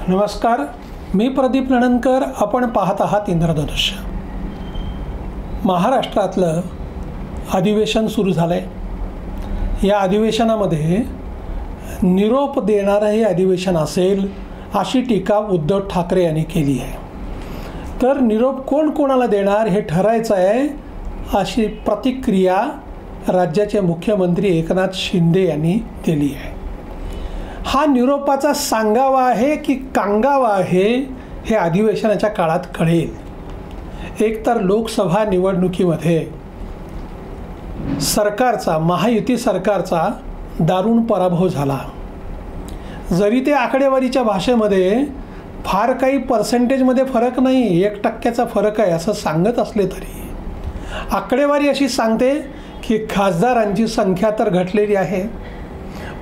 नमस्कार, मी प्रदीप नणनकर. आपण पाहत आहात इंद्रधनुष्य. महाराष्ट्रातलं अधिवेशन सुरू झालं आहे. या अधिवेशनामध्ये निरोप देणारं हे अधिवेशन असेल अशी टीका उद्धव ठाकरे यांनी केली आहे. तर निरोप कोण कोणाला देणार हे ठरायचं आहे अशी प्रतिक्रिया राज्याचे मुख्यमंत्री एकनाथ शिंदे यांनी दिली आहे. हा निरोपाचा सांगावा आहे की कांगावा आहे हे अधिवेशनाच्या काळात कळेल. एकतर लोकसभा निवडणुकीमध्ये सरकारचा, महायुती सरकारचा दारुण पराभव झाला. जरी ते आकडेवारीच्या भाषेमध्ये फार काही पर्सेंटेजमध्ये फरक नाही, 1% फरक आहे असं सांगत असले तरी आकडेवारी अशी सांगते की खासदारांची संख्या तर घटलेली आहे.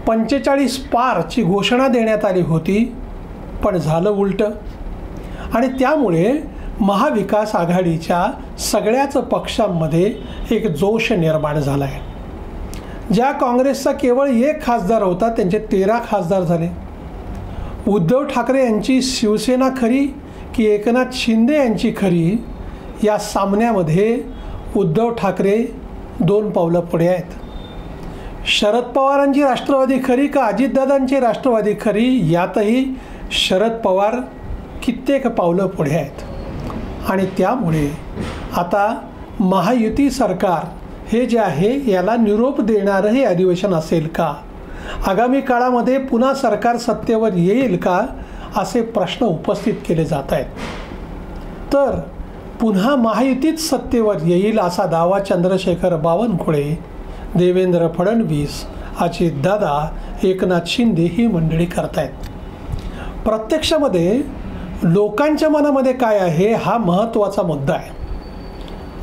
45 पारची घोषणा देण्यात आली होती, पण झालं उलटं. आणि त्यामुळे महाविकास आघाडीच्या सगळ्याच पक्षांमध्ये एक जोश निर्माण झाला आहे. ज्या काँग्रेसचा केवळ 1 खासदार होता त्यांचे 13 खासदार झाले. उद्धव ठाकरे यांची शिवसेना खरी की एकनाथ शिंदे यांची खरी, या सामन्यामध्ये उद्धव ठाकरे 2 पावलं पुढे आहेत. शरद पवारांची राष्ट्रवादी खरी का अजितदादांची राष्ट्रवादी खरी, यातही शरद पवार कित्येक पावलं पुढे आहेत. आणि त्यामुळे आता महायुती सरकार हे जे आहे याला निरोप देणारं हे अधिवेशन असेल का, आगामी काळामध्ये पुन्हा सरकार सत्तेवर येईल का, असे प्रश्न उपस्थित केले जात आहेत. तर पुन्हा महायुतीच सत्तेवर येईल असा दावा चंद्रशेखर बावनकुळे, देवेंद्र फडणवीस, अजितदादा, एकनाथ शिंदे ही मंडळी करतायत. प्रत्यक्षामध्ये लोकांच्या मनामध्ये काय आहे हा महत्त्वाचा मुद्दा आहे.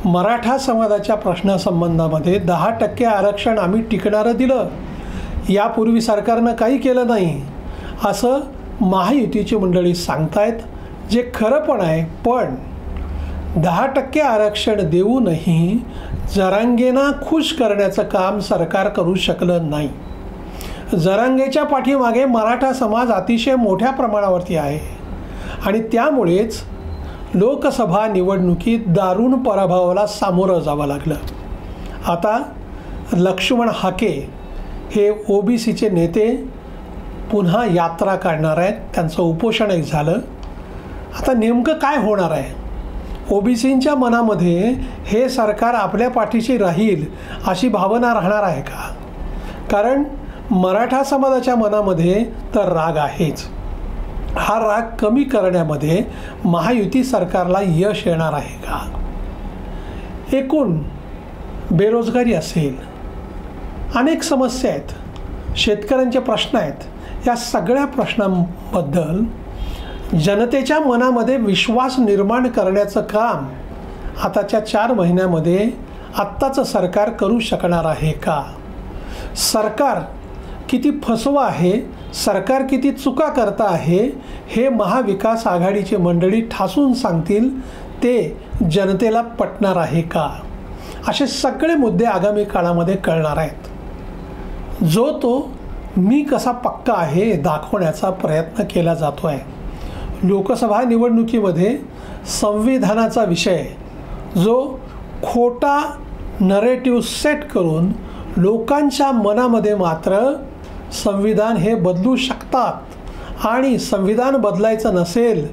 मराठा समाजाच्या प्रश्नासंबंधामध्ये 10% आरक्षण आम्ही टिकणारं दिलं, यापूर्वी सरकारनं काही केलं नाही असं महायुतीची मंडळी सांगतायत, जे खरं पण आहे. पण 10% आरक्षण देऊनही जरांगेंना खुश करण्याचं काम सरकार करू शकलं नाही. जरांगेच्या पाठीमागे मराठा समाज अतिशय मोठ्या प्रमाणावरती आहे आणि त्यामुळेच लोकसभा निवडणुकीत दारुण पराभवाला सामोरं जावं लागलं. आता लक्ष्मण हाके हे OBCचे नेते पुन्हा यात्रा काढणार आहेत. त्यांचं उपोषण एक झालं. आता नेमकं काय होणार आहे? OBCंच्या मनामध्ये हे सरकार आपल्या पाठीशी राहील अशी भावना राहणार आहे का? कारण मराठा समाजाच्या मनामध्ये तर राग आहेच. हा राग कमी करण्यामध्ये महायुती सरकारला यश येणार आहे का? एकूण बेरोजगारी असेल, अनेक समस्या आहेत, शेतकऱ्यांचे प्रश्न आहेत. या सगळ्या प्रश्नांबद्दल जनतेच्या मनामध्ये विश्वास निर्माण करण्याचं काम आताच्या 4 महिन्यामध्ये आत्ताचं सरकार करू शकणार आहे का? सरकार किती फसवं आहे, सरकार किती चुका करता आहे हे महाविकास आघाडीची मंडळी ठासून सांगतील. ते जनतेला पटणार आहे का? असे सगळे मुद्दे आगामी काळामध्ये कळणार आहेत. जो तो मी कसा पक्का आहे दाखवण्याचा प्रयत्न केला जातो आहे. लोकसभा निवडणुकीमध्ये संविधानाचा विषय जो खोटा नरेटिव्ह सेट करून लोकांच्या मनामध्ये मात्र संविधान हे बदलू शकतात आणि संविधान बदलायचं नसेल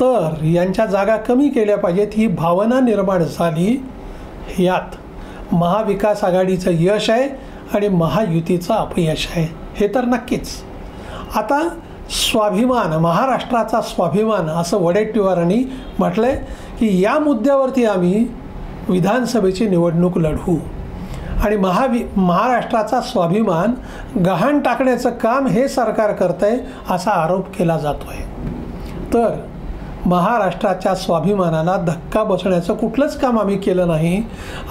तर यांच्या जागा कमी केल्या पाहिजेत ही भावना निर्माण झाली. यात महाविकास आघाडीचं यश आहे आणि महायुतीचं अपयश आहे हे तर नक्कीच. आता स्वाभिमान, महाराष्ट्राचा स्वाभिमान असं वडेट्टीवारांनी म्हटलं आहे की या मुद्द्यावरती आम्ही विधानसभेची निवडणूक लढवू आणि महाराष्ट्राचा स्वाभिमान गहाण टाकण्याचं काम हे सरकार करतं आहे असा आरोप केला जातो आहे. तर महाराष्ट्राच्या स्वाभिमानाला धक्का बसण्याचं कुठलंच काम आम्ही केलं नाही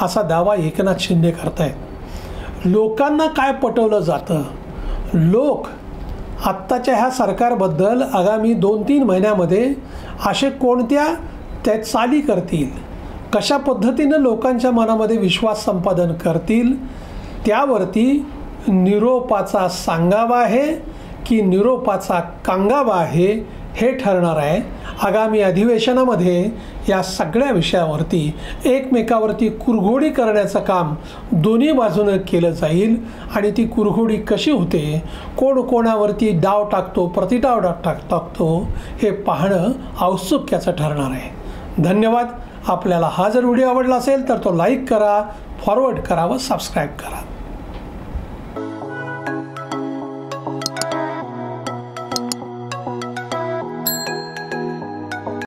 असा दावा एकनाथ शिंदे करत आहेत. लोकांना काय पटवलं जातं? लोक आत्ताच्या ह्या सरकारबद्दल आगामी 2-3 महिन्यामध्ये असे कोणत्या त्या चाली करतील, कशा पद्धतीनं लोकांच्या मनामध्ये विश्वास संपादन करतील, त्यावरती निरोपाचा सांगावा आहे की निरोपाचा कांगावा आहे हे ठरणार आहे. आगामी अधिवेशनामध्ये या सगळ्या विषयावरती एकमेकावरती कुरघोडी करण्याचं काम दोन्ही बाजूनं केलं जाईल आणि ती कुरघोडी कशी होते, कोण कोणावरती डाव टाकतो, प्रतिडाव टाकतो हे पाहणं औत्सुक्याचं ठरणार आहे. धन्यवाद. आपल्याला हा जर व्हिडिओ आवडला असेल तर तो लाईक करा, फॉरवर्ड करा व सबस्क्राईब करा.